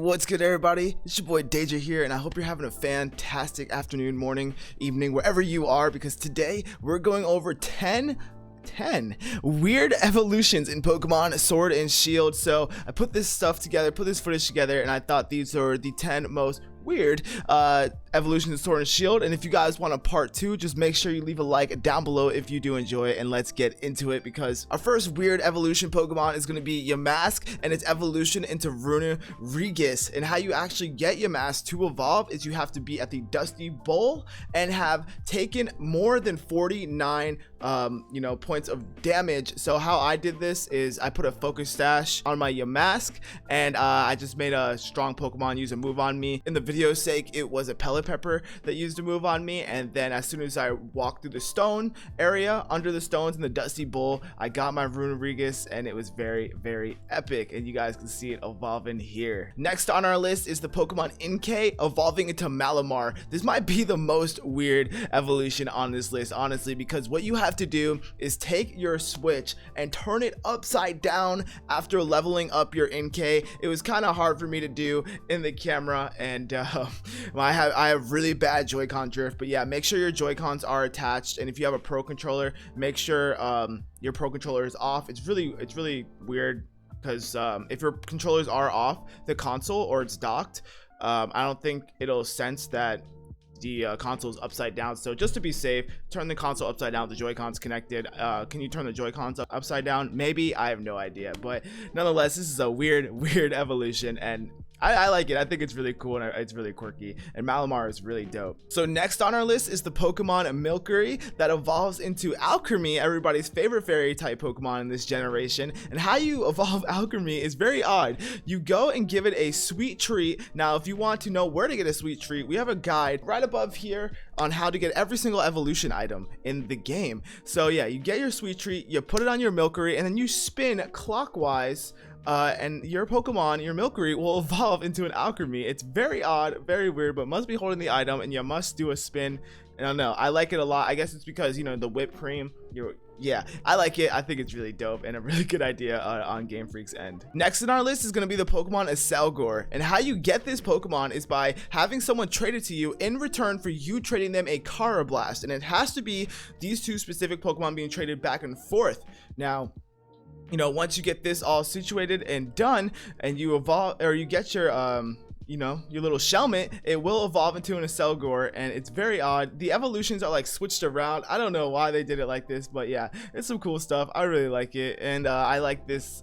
what's good everybody? It's your boy Deja here, and I hope you're having a fantastic afternoon, morning, evening, wherever you are, because today we're going over 10 weird evolutions in Pokemon Sword and Shield. So I put this stuff together, put this footage together, and I thought these are the 10 most weird evolutions in Sword and Shield. And if you guys want a part 2, just make sure you leave a like down below if you do enjoy it, and let's get into it, because our first weird evolution Pokemon is going to be Yamask and its evolution into Runerigus. And how you actually get Yamask to evolve is you have to be at the Dusty Bowl and have taken more than 49 points of damage. So how I did this is I put a focus stash on my Yamask, and I just made a strong Pokemon use a move on me. In the video's sake, it was a Pellet Pepper that used a move on me, and then as soon as I walked through the stone area under the stones in the Dusty Bowl, I got my Runerigus, and it was very epic, and you guys can see it evolving here. Next on our list is the Pokemon Inkay evolving into Malamar. This might be the most weird evolution on this list, honestly, because what you have to do is take your switch and turn it upside down after leveling up your Inkay. It was kind of hard for me to do in the camera, and I have really bad Joy-Con drift. But yeah, make sure your Joy-Cons are attached, and if you have a Pro Controller, make sure your Pro Controller is off. It's really weird, because if your controllers are off the console or it's docked, I don't think it'll sense that the console is upside down. So just to be safe, turn the console upside down with the Joy-Cons connected. Can you turn the Joy-Cons upside down? Maybe, I have no idea, but nonetheless, this is a weird evolution, and I like it. I think it's really cool, and it's really quirky, and Malamar is really dope. So next on our list is the Pokemon Milcery that evolves into Alchemy, everybody's favorite fairy type Pokemon in this generation. And how you evolve Alchemy is very odd. You go and give it a sweet treat. Now, if you want to know where to get a sweet treat, we have a guide right above here on how to get every single evolution item in the game. So yeah, you get your sweet treat, you put it on your Milcery, and then you spin clockwise, and your Pokemon, your Milcery, will evolve into an Alchemy. It's very odd, very weird, but must be holding the item, and you must do a spin. I don't know, I like it a lot. I guess it's because, the whipped cream, yeah, I like it. I think it's really dope and a really good idea on Game Freak's end. Next in our list is going to be the Pokemon Sal Gore, and how you get this Pokemon is by having someone trade it to you in return for you trading them a Carablast, and it has to be these two specific Pokemon being traded back and forth. Now, once you get this all situated and done, and you evolve, or you get your your little Shelmet, it will evolve into an Sal Gore, and it's very odd. The evolutions are like switched around. I don't know why they did it like this, but yeah, it's some cool stuff. I really like it, and I like this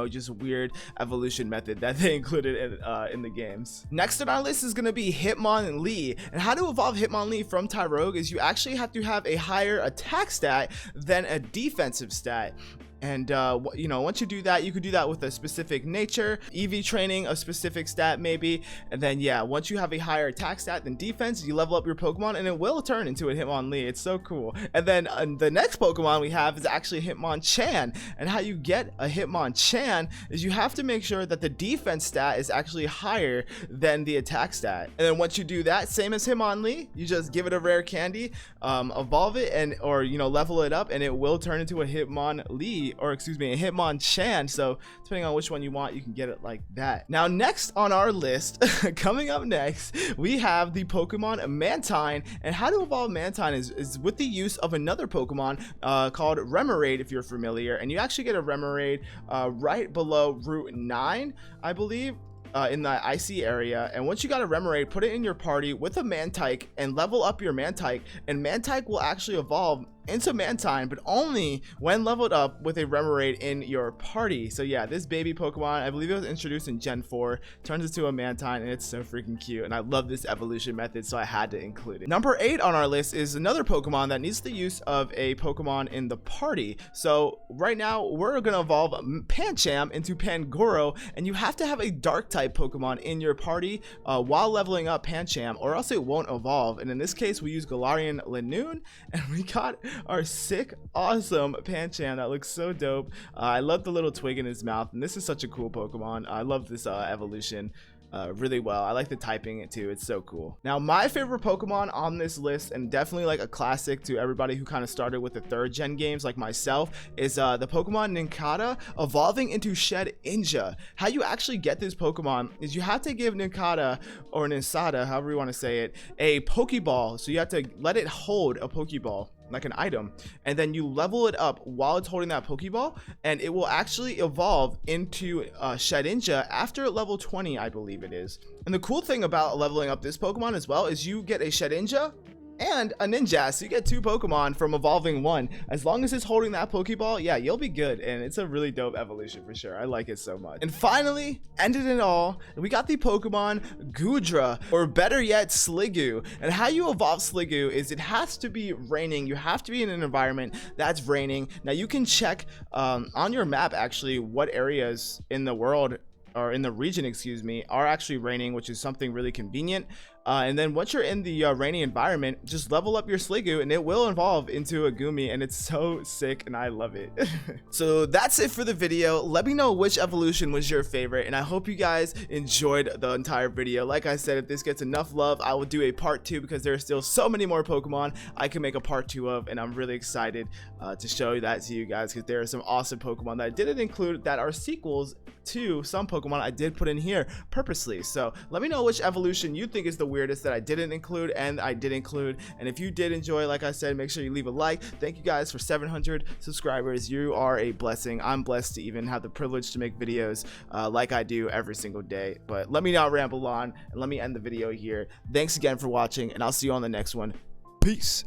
just weird evolution method that they included in the games. Next on our list is going to be Hitmonlee, and how to evolve Hitmonlee from Taro is you actually have to have a higher attack stat than a defensive stat. And once you do that, you could do that with a specific nature, EV training, a specific stat maybe, and then yeah, once you have a higher attack stat than defense, you level up your Pokemon, and it will turn into a Hitmonlee. It's so cool. And then the next Pokemon we have is actually Hitmonchan, and how you get a Hitmonchan is you have to make sure that the defense stat is actually higher than the attack stat. And then once you do that, same as Hitmonlee, you just give it a rare candy, evolve it, and level it up, and it will turn into a Hitmonlee, or excuse me, a Hitmonchan. So depending on which one you want, you can get it like that. Now, next on our list, coming up next, we have the Pokemon Mantine, and how to evolve Mantine is with the use of another Pokemon called Remoraid, if you're familiar, and you actually get a Remoraid right below Route 9, I believe, in the icy area. And once you got a Remoraid, put it in your party with a Mantike and level up your Mantike, and Mantike will actually evolve into Mantine, but only when leveled up with a Remoraid in your party. So yeah, this baby Pokemon, I believe it was introduced in Gen 4, turns into a Mantine, and it's so freaking cute, and I love this evolution method, so I had to include it. Number 8 on our list is another Pokemon that needs the use of a Pokemon in the party. So right now, we're gonna evolve Pancham into Pangoro, and you have to have a dark type Pokemon in your party while leveling up Pancham, or else it won't evolve. And in this case, we use Galarian Linoone, and we got our sick, awesome Pancham that looks so dope. I love the little twig in his mouth, and this is such a cool Pokemon. I love this evolution. really well. I like the typing it too. It's so cool. Now, my favorite Pokemon on this list, and definitely like a classic to everybody who kind of started with the 3rd gen games like myself, is the Pokemon Nincada evolving into Shedinja. How you actually get this Pokemon is you have to give Nincada, or Nincada, however you want to say it, a Pokeball. So you have to let it hold a Pokeball, like an item, and then you level it up while it's holding that Pokeball, and it will actually evolve into Shedinja after level 20, I believe it is. And the cool thing about leveling up this Pokemon as well is you get a Shedinja and a Ninja, so you get 2 Pokemon from evolving 1. As long as it's holding that Pokeball, yeah, you'll be good, and it's a really dope evolution for sure. I like it so much. And finally, ended it all, we got the Pokemon Goodra, or better yet, Sliggoo. And how you evolve Sliggoo is it has to be raining. You have to be in an environment that's raining. Now you can check on your map actually what areas in the world, or in the region, excuse me, are actually raining, which is something really convenient. And then once you're in the rainy environment, just level up your Sliggoo and it will evolve into a Gumi, and it's so sick and I love it. So that's it for the video. Let me know which evolution was your favorite, and I hope you guys enjoyed the entire video. Like I said, if this gets enough love, I will do a part 2 because there are still so many more Pokemon I can make a part 2 of, and I'm really excited to show that to you guys because there are some awesome Pokemon that I didn't include that are sequels to some Pokemon I did put in here purposely. So let me know which evolution you think is the weirdest that I didn't include and I did include. And if you did enjoy, like I said, make sure you leave a like. Thank you guys for 700 subscribers. You are a blessing. I'm blessed to even have the privilege to make videos like I do every single day. But let me not ramble on, and let me end the video here. Thanks again for watching, and I'll see you on the next one. Peace.